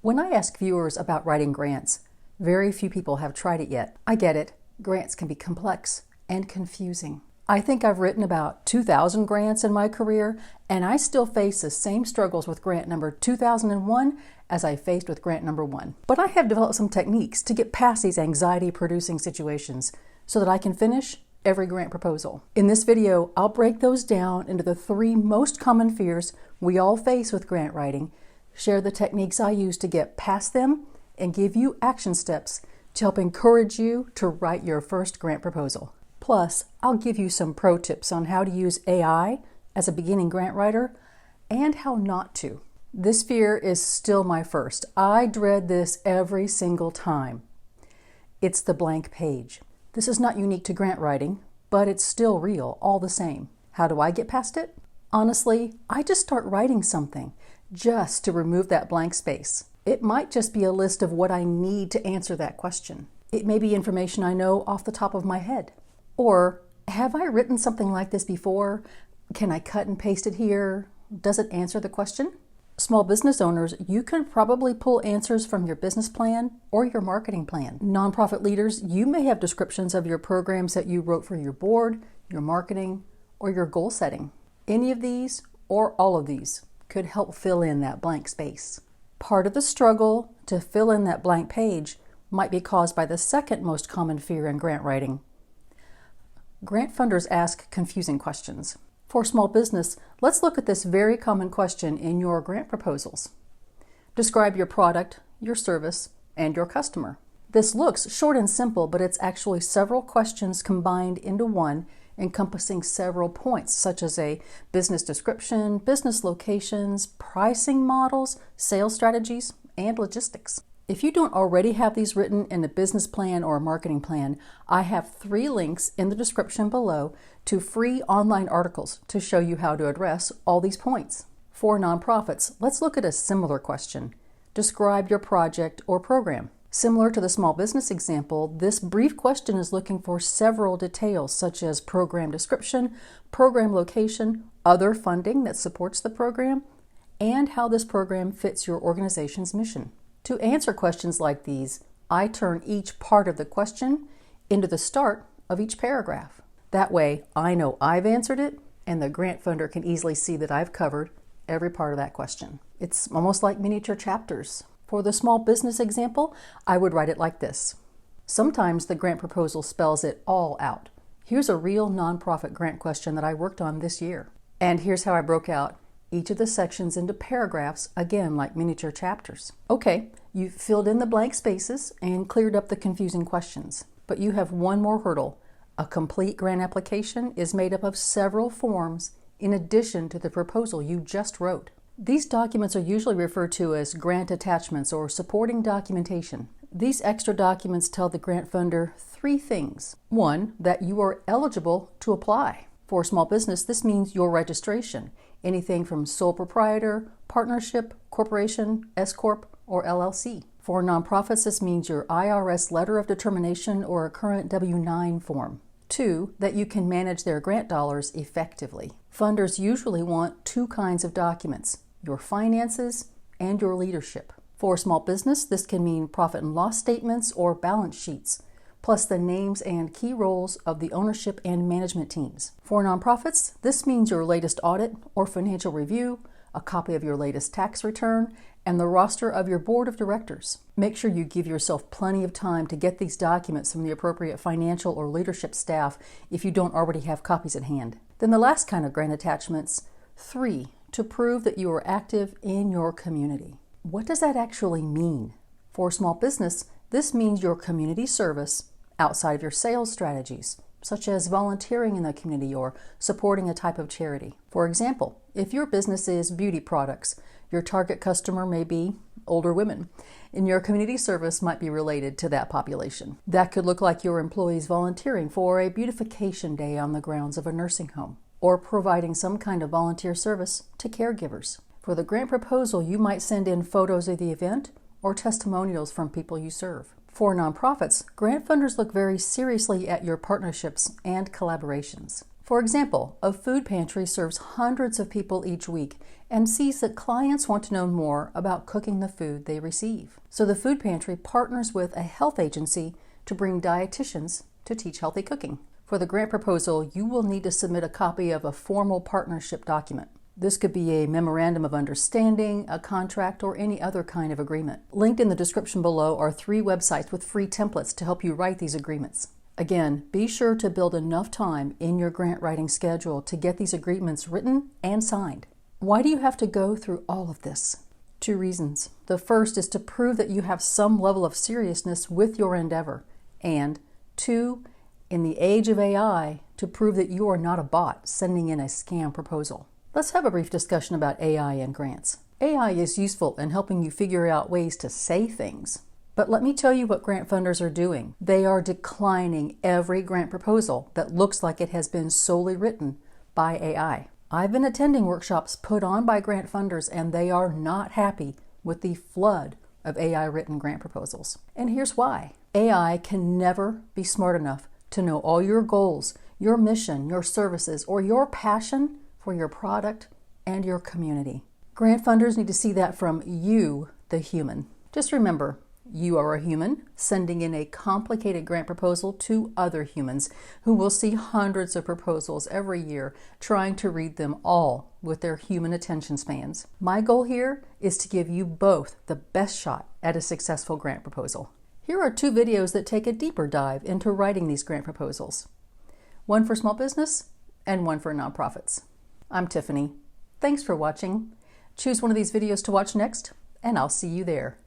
When I ask viewers about writing grants, very few people have tried it yet. I get it. Grants can be complex and confusing. I think I've written about 2,000 grants in my career, and I still face the same struggles with grant number 2001 as I faced with grant number 1. But I have developed some techniques to get past these anxiety-producing situations so that I can finish every grant proposal. In this video, I'll break those down into the 3 most common fears we all face with grant writing, share the techniques I use to get past them, and give you action steps to help encourage you to write your first grant proposal. Plus, I'll give you some pro tips on how to use AI as a beginning grant writer and how not to. This fear is still my first. I dread this every single time. It's the blank page. This is not unique to grant writing, but it's still real all the same. How do I get past it? Honestly, I just start writing something just to remove that blank space. It might just be a list of what I need to answer that question. It may be information I know off the top of my head. Or, have I written something like this before? Can I cut and paste it here? Does it answer the question? Small business owners, you can probably pull answers from your business plan or your marketing plan. Nonprofit leaders, you may have descriptions of your programs that you wrote for your board, your marketing, or your goal setting. Any of these, or all of these, could help fill in that blank space. Part of the struggle to fill in that blank page might be caused by the second most common fear in grant writing. Grant funders ask confusing questions. For small business, let's look at this very common question in your grant proposals. Describe your product, your service, and your customer. This looks short and simple, but it's actually several questions combined into one, encompassing several points, such as a business description, business locations, pricing models, sales strategies, and logistics. If you don't already have these written in a business plan or a marketing plan, I have 3 links in the description below to free online articles to show you how to address all these points. For nonprofits, let's look at a similar question. Describe your project or program. Similar to the small business example, this brief question is looking for several details such as program description, program location, other funding that supports the program, and how this program fits your organization's mission. To answer questions like these, I turn each part of the question into the start of each paragraph. That way, I know I've answered it, and the grant funder can easily see that I've covered every part of that question. It's almost like miniature chapters. For the small business example, I would write it like this. Sometimes the grant proposal spells it all out. Here's a real nonprofit grant question that I worked on this year. And here's how I broke out each of the sections into paragraphs, again like miniature chapters. Okay, you've filled in the blank spaces and cleared up the confusing questions. But you have one more hurdle. A complete grant application is made up of several forms in addition to the proposal you just wrote. These documents are usually referred to as grant attachments or supporting documentation. These extra documents tell the grant funder 3 things. 1, that you are eligible to apply. For small business, this means your registration. Anything from sole proprietor, partnership, corporation, S-corp, or LLC. For nonprofits, this means your IRS letter of determination or a current W-9 form. 2, that you can manage their grant dollars effectively. Funders usually want 2 kinds of documents, your finances and your leadership. For small business, this can mean profit and loss statements or balance sheets, plus the names and key roles of the ownership and management teams. For nonprofits, this means your latest audit or financial review, a copy of your latest tax return, and the roster of your board of directors. Make sure you give yourself plenty of time to get these documents from the appropriate financial or leadership staff if you don't already have copies at hand. Then the last kind of grant attachments, 3, to prove that you are active in your community. What does that actually mean? For small business, this means your community service outside of your sales strategies, such as volunteering in the community or supporting a type of charity. For example, if your business is beauty products, your target customer may be older women, and your community service might be related to that population. That could look like your employees volunteering for a beautification day on the grounds of a nursing home, or providing some kind of volunteer service to caregivers. For the grant proposal, you might send in photos of the event or testimonials from people you serve. For nonprofits, grant funders look very seriously at your partnerships and collaborations. For example, a food pantry serves hundreds of people each week and sees that clients want to know more about cooking the food they receive. So the food pantry partners with a health agency to bring dietitians to teach healthy cooking. For the grant proposal, you will need to submit a copy of a formal partnership document. This could be a memorandum of understanding, a contract, or any other kind of agreement. Linked in the description below are 3 websites with free templates to help you write these agreements. Again, be sure to build enough time in your grant writing schedule to get these agreements written and signed. Why do you have to go through all of this? 2 reasons. The first is to prove that you have some level of seriousness with your endeavor. And 2, in the age of AI, to prove that you are not a bot sending in a scam proposal. Let's have a brief discussion about AI and grants. AI is useful in helping you figure out ways to say things. But let me tell you what grant funders are doing. They are declining every grant proposal that looks like it has been solely written by AI. I've been attending workshops put on by grant funders, and they are not happy with the flood of AI-written grant proposals. And here's why. AI can never be smart enough to know all your goals, your mission, your services, or your passion for your product and your community. Grant funders need to see that from you, the human. Just remember, you are a human sending in a complicated grant proposal to other humans who will see hundreds of proposals every year, trying to read them all with their human attention spans. My goal here is to give you both the best shot at a successful grant proposal. Here are 2 videos that take a deeper dive into writing these grant proposals. One for small business and one for nonprofits. I'm Tiffany. Thanks for watching. Choose one of these videos to watch next, and I'll see you there.